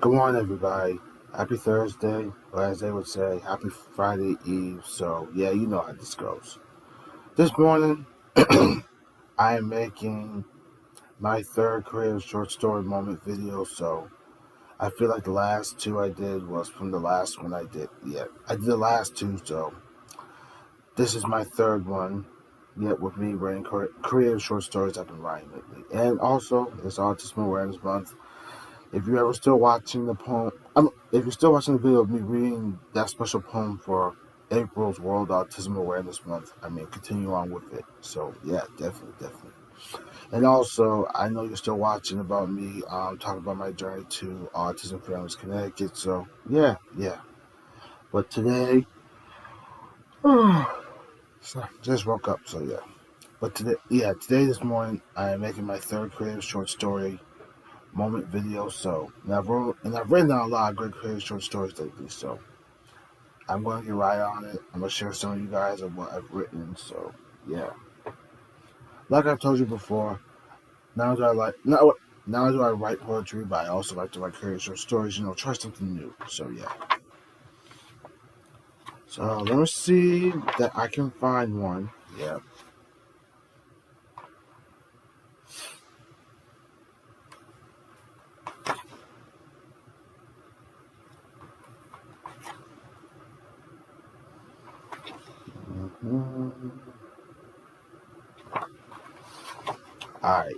Good morning, everybody. Happy Thursday, or as they would say, happy Friday Eve. So, yeah, you know how this goes. This morning, I am making my third creative short story moment video. So, I feel like the last two I did was from the last one I did. Yeah, I did the last two, so this is my third one. Yet, with me writing creative short stories I've been writing lately. And also, it's Autism Awareness Month. If you're ever still watching the poem, if you're still watching the video of me reading that special poem for April's World Autism Awareness Month, continue on with it. So yeah, definitely. And also, I know you're still watching about me talking about my journey to Autism Families Connecticut. So yeah. But today, sorry, just woke up. So yeah. But today this morning, I am making my third creative short story moment video. So and I've written down a lot of great creative short stories lately. So I'm going to get right on it. I'm gonna share some of you guys of what I've written. So yeah, like I've told you before, now do I like now now do I write poetry, but I also like to write creative short stories. Try something new. So yeah. So let me see that I can find one. Yeah. All right.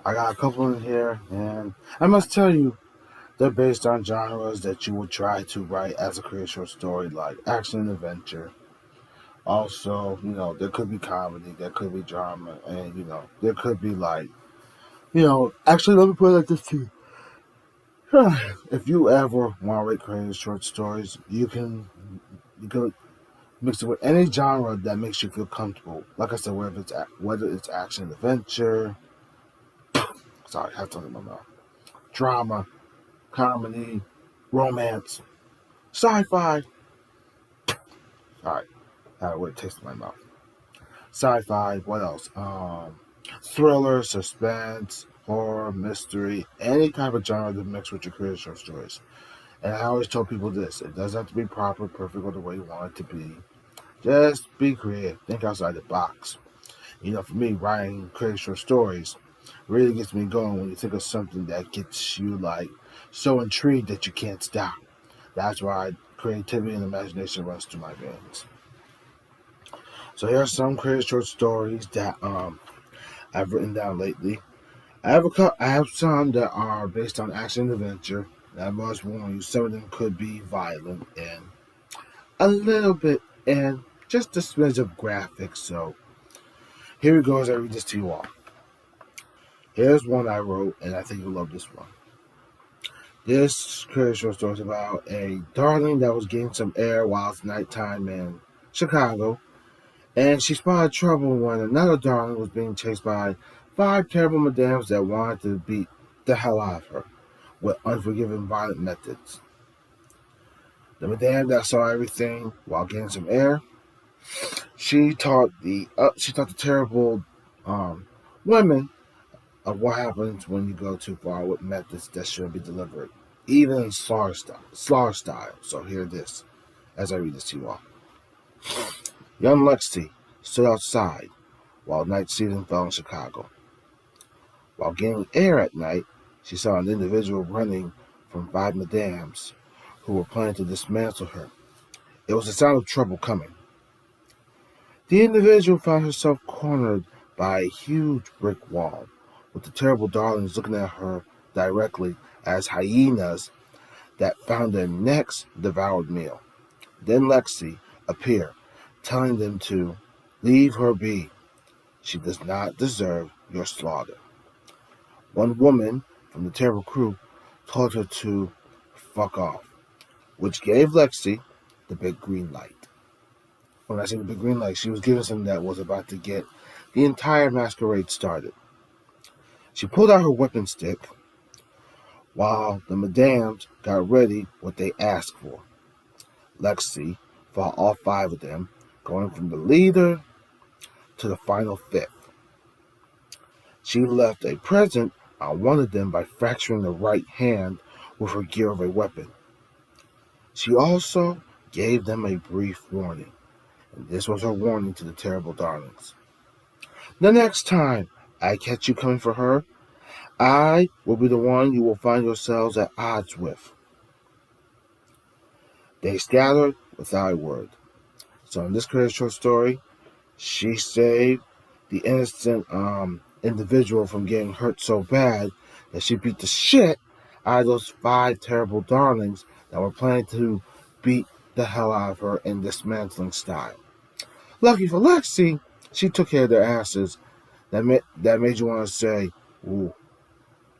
I got a couple in here, and I must tell you, they're based on genres that you would try to write as a creative short story, like action and adventure. Also, there could be comedy, there could be drama, and there could be actually, let me put it like this to you. If you ever want to write creative short stories, you can mix it with any genre that makes you feel comfortable. Like I said, whether it's action and adventure, sorry, I have something in my mouth, drama, comedy, romance, sci-fi. Sorry, I had a weird taste in my mouth. Sci-fi. What else? Thriller, suspense, horror, mystery, any type of genre that mix with your creative short stories. And I always tell people this: it doesn't have to be proper, perfect, or the way you want it to be. Just be creative. Think outside the box. For me, writing creative short stories really gets me going when you think of something that gets you so intrigued that you can't stop. That's why creativity and imagination runs through my veins. So here are some creative short stories that I've written down lately. I have some that are based on action and adventure. I must warn you, some of them could be violent and a little bit and just a smidge of graphics. So here it goes. I read this to you all. Here's one I wrote, and I think you'll love this one. This creative short story is about a darling that was getting some air while it's nighttime in Chicago, and she spotted trouble when another darling was being chased by five terrible madams that wanted to beat the hell out of her with unforgiving violent methods. The madame that saw everything while getting some air, she taught the terrible um, women of what happens when you go too far with methods that shouldn't be delivered, even in slaughter style. So hear this as I read this to you all. Young Lexi stood outside while night season fell in Chicago. While getting air at night, she saw an individual running from five madams who were planning to dismantle her. It was a sign of trouble coming. The individual found herself cornered by a huge brick wall, with the terrible darlings looking at her directly as hyenas that found their next devoured meal. Then Lexi appeared, telling them to leave her be. She does not deserve your slaughter. One woman from the terrible crew told her to fuck off, which gave Lexi the big green light. When I say the big green light, she was given something that was about to get the entire masquerade started. She pulled out her weapon stick while the madams got ready what they asked for. Lexi fought all five of them, going from the leader to the final fifth. She left a present on one of them by fracturing the right hand with her gear of a weapon. She also gave them a brief warning, and this was her warning to the terrible darlings. The next time I catch you coming for her, I will be the one you will find yourselves at odds with. They scattered without a word. So in this crazy short story, she saved the innocent individual from getting hurt so bad that she beat the shit out of those five terrible darlings that were planning to beat the hell out of her in dismantling style. Lucky for Lexi, she took care of their asses. That made you want to say, ooh,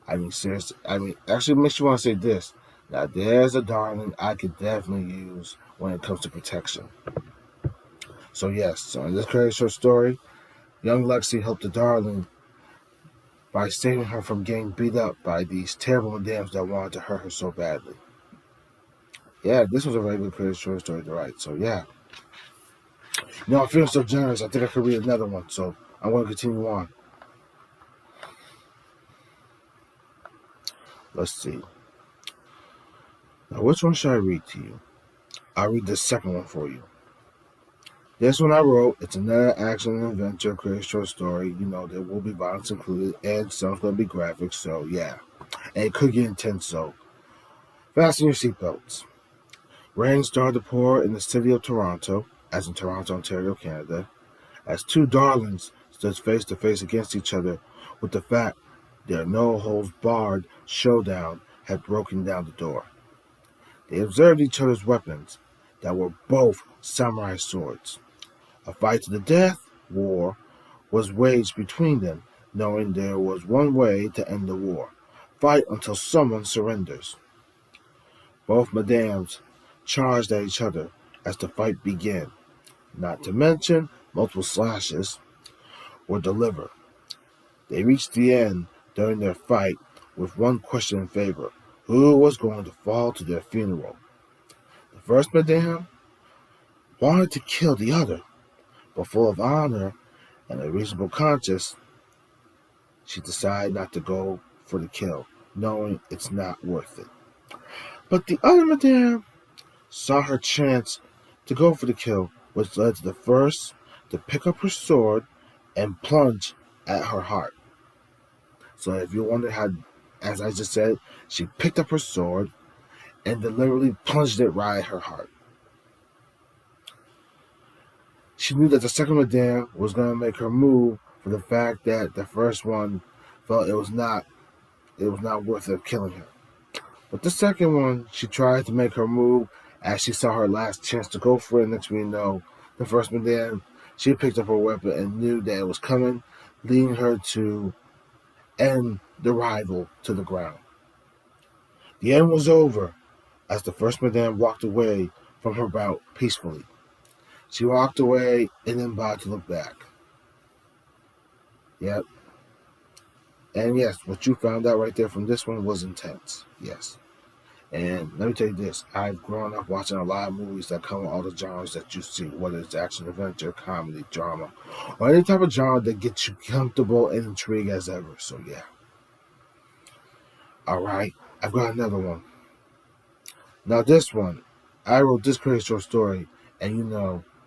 I mean, seriously. I mean, actually, it makes you want to say this. Now, there's a darling I could definitely use when it comes to protection. So, yes, so in this crazy short story, young Lexi helped the darling by saving her from getting beat up by these terrible madams that wanted to hurt her so badly. Yeah, this was a very good crazy short story to write. So, yeah. I'm feeling so generous. I think I could read another one. So, I'm going to continue on. Let's see. Now, which one should I read to you? I'll read the second one for you. This one I wrote. It's another action and adventure, crazy short story. There will be violence included, and some's going to be graphic. So, yeah. And it could get intense, so fasten your seatbelts. Rain started to pour in the city of Toronto, as in Toronto, Ontario, Canada, as two darlings stood face to face against each other with the fact their no-holds-barred showdown had broken down the door. They observed each other's weapons that were both samurai swords. A fight to the death war was waged between them, knowing there was one way to end the war: fight until someone surrenders. Both madams charged at each other as the fight began, not to mention multiple slashes were delivered. They reached the end during their fight with one question in favor: who was going to fall to their funeral? The first madame wanted to kill the other, but full of honor and a reasonable conscience, she decided not to go for the kill, knowing it's not worth it. But the other madame saw her chance to go for the kill, which led to the first to pick up her sword and plunge at her heart. So if you wonder how, as I just said, she picked up her sword and deliberately plunged it right at her heart. She knew that the second madame was going to make her move for the fact that the first one felt it was not worth it killing her. But the second one, she tried to make her move as she saw her last chance to go for it. Next thing you know, the first madame, she picked up her weapon and knew that it was coming, leading her to end the rival to the ground. The end was over as the first madame walked away from her bout peacefully. She walked away and then bowed to look back. Yep. And yes, what you found out right there from this one was intense. Yes. And let me tell you this, I've grown up watching a lot of movies that cover all the genres that you see, whether it's action, adventure, comedy, drama, or any type of genre that gets you comfortable and intrigued as ever. So yeah. Alright, I've got another one. Now this one, I wrote this crazy short story, and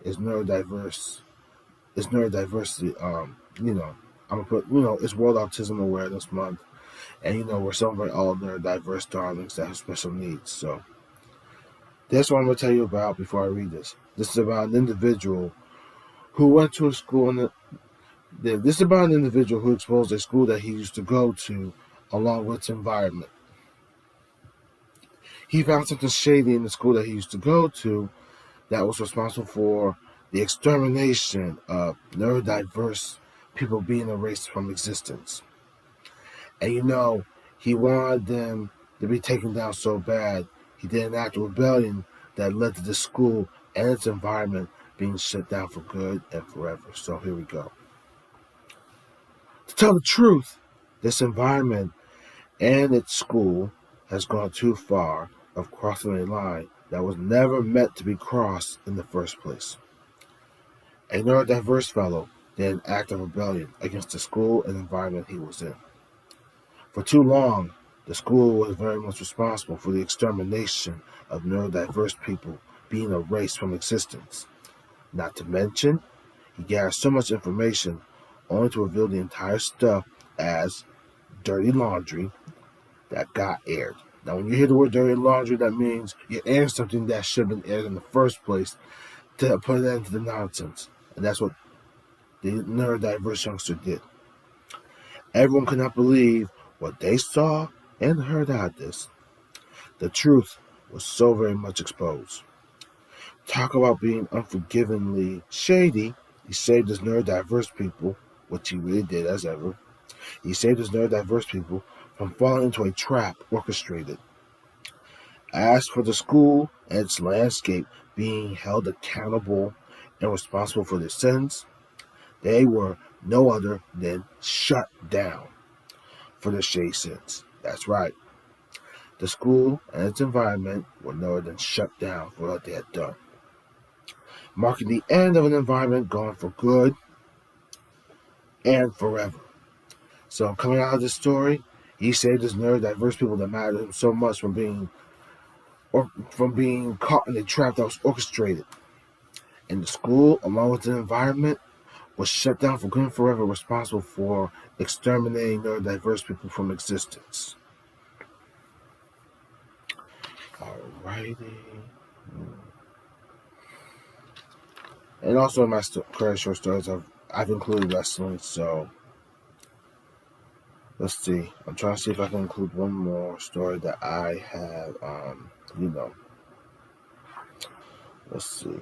it's neurodiverse. It's neurodiversity. I'm gonna put, it's World Autism Awareness Month, and we're celebrating all neurodiverse darlings that have special needs. So that's what I'm gonna tell you about before I read this. This is about an individual who went to a school, and this is about an individual who exposed a school that he used to go to, along with its environment. He found something shady in the school that he used to go to that was responsible for the extermination of neurodiverse people being erased from existence. And he wanted them to be taken down so bad, he did an act of rebellion that led to the school and its environment being shut down for good and forever. So here we go. To tell the truth, this environment and its school has gone too far of crossing a line that was never meant to be crossed in the first place. A neurodiverse fellow did an act of rebellion against the school and environment he was in. For too long, The school was very much responsible for the extermination of neurodiverse people being erased from existence. Not to mention, he gathered so much information only to reveal the entire stuff as dirty laundry that got aired. Now, when you hear the word dirty laundry, that means you're airing something that should have been aired in the first place to put an end to the nonsense. And that's what the neurodiverse youngster did. Everyone could not believe what they saw and heard out of this. The truth was so very much exposed. Talk about being unforgivingly shady. He saved his neurodiverse people, which he really did as ever. He saved his neurodiverse people from falling into a trap orchestrated. As for the school and its landscape being held accountable and responsible for their sins, they were no other than shut down for their shady sins. That's right. The school and its environment were no other than shut down for what they had done, marking the end of an environment gone for good and forever. So coming out of this story, he saved his neurodiverse people that mattered to him so much from being caught in a trap that was orchestrated. And the school, along with the environment, was shut down for good and forever, responsible for exterminating neurodiverse people from existence. Alrighty. And also in my career short stories, I've included wrestling, so let's see. I'm trying to see if I can include one more story that I have, let's see.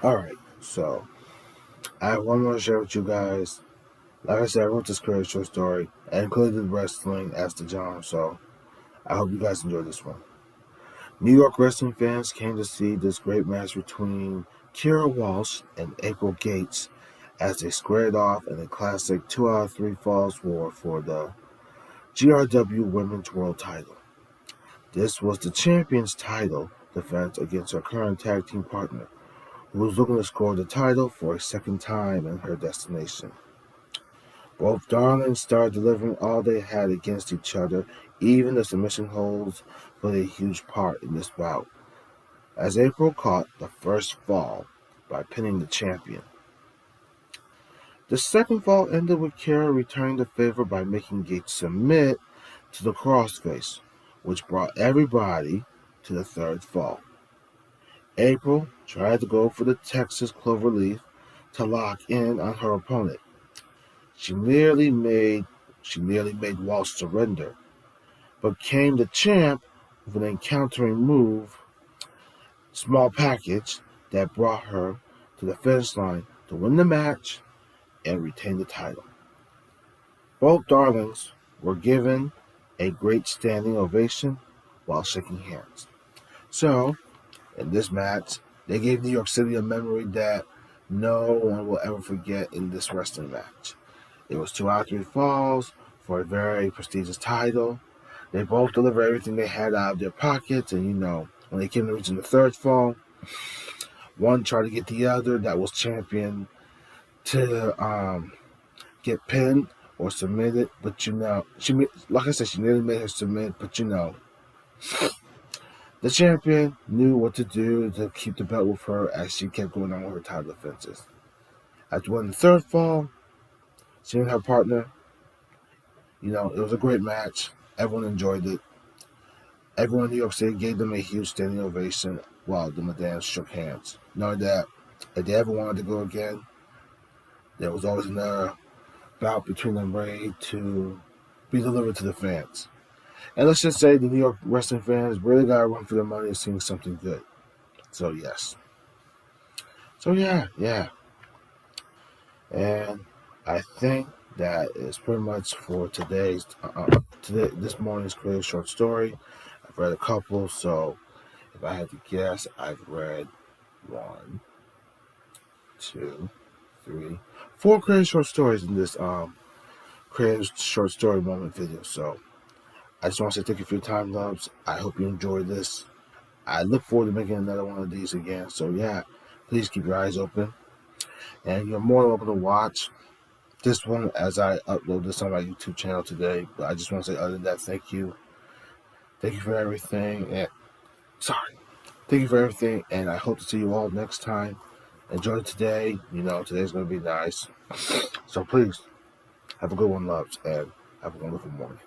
Alright, so I have one more to share with you guys. Like I said, I wrote this career short story. I included wrestling as the genre, so I hope you guys enjoy this one. New York wrestling fans came to see this great match between Kira Walsh and April Gates as they squared off in a classic 2 out of 3 falls war for the GRW Women's World title. This was the champion's title defense against her current tag team partner, who was looking to score the title for a second time in her destination. Both darlings started delivering all they had against each other. Even the submission holds played a huge part in this bout, as April caught the first fall by pinning the champion. The second fall ended with Kara returning the favor by making Gates submit to the crossface, which brought everybody to the third fall. April tried to go for the Texas cloverleaf to lock in on her opponent. She nearly made Walsh surrender, but came the champ with an encountering move, small package, that brought her to the finish line to win the match and retain the title. Both darlings were given a great standing ovation while shaking hands. So, in this match, they gave New York City a memory that no one will ever forget in this wrestling match. It was 2 out of 3 falls for a very prestigious title. They both delivered everything they had out of their pockets, and when they came to reaching the third fall, one tried to get the other that was champion to get pinned or submitted, but like I said, she nearly made her submit, but the champion knew what to do to keep the belt with her as she kept going on with her title defenses. After winning the third fall, she and her partner, it was a great match. Everyone enjoyed it. Everyone in New York City gave them a huge standing ovation while the Madams shook hands, knowing that if they ever wanted to go again, there was always another bout between them ready to be delivered to the fans. And let's just say the New York wrestling fans really got to run for their money and seeing something good. So, yes. So, yeah. And I think that is pretty much for this morning's creative short story. I've read a couple, so if I had to guess, I've read 1, 2, 3, 4 creative short stories in this creative short story moment video. So I just want to say thank you for your time, loves. I hope you enjoyed this. I look forward to making another one of these again. So yeah, please keep your eyes open, and you're more than welcome to watch this one as I upload this on my YouTube channel today. But I just want to say, other than that, thank you for everything, and sorry, thank you for everything, and I hope to see you all next time. Enjoy today. Today's gonna be nice. So please have a good one, loves, and have a wonderful morning.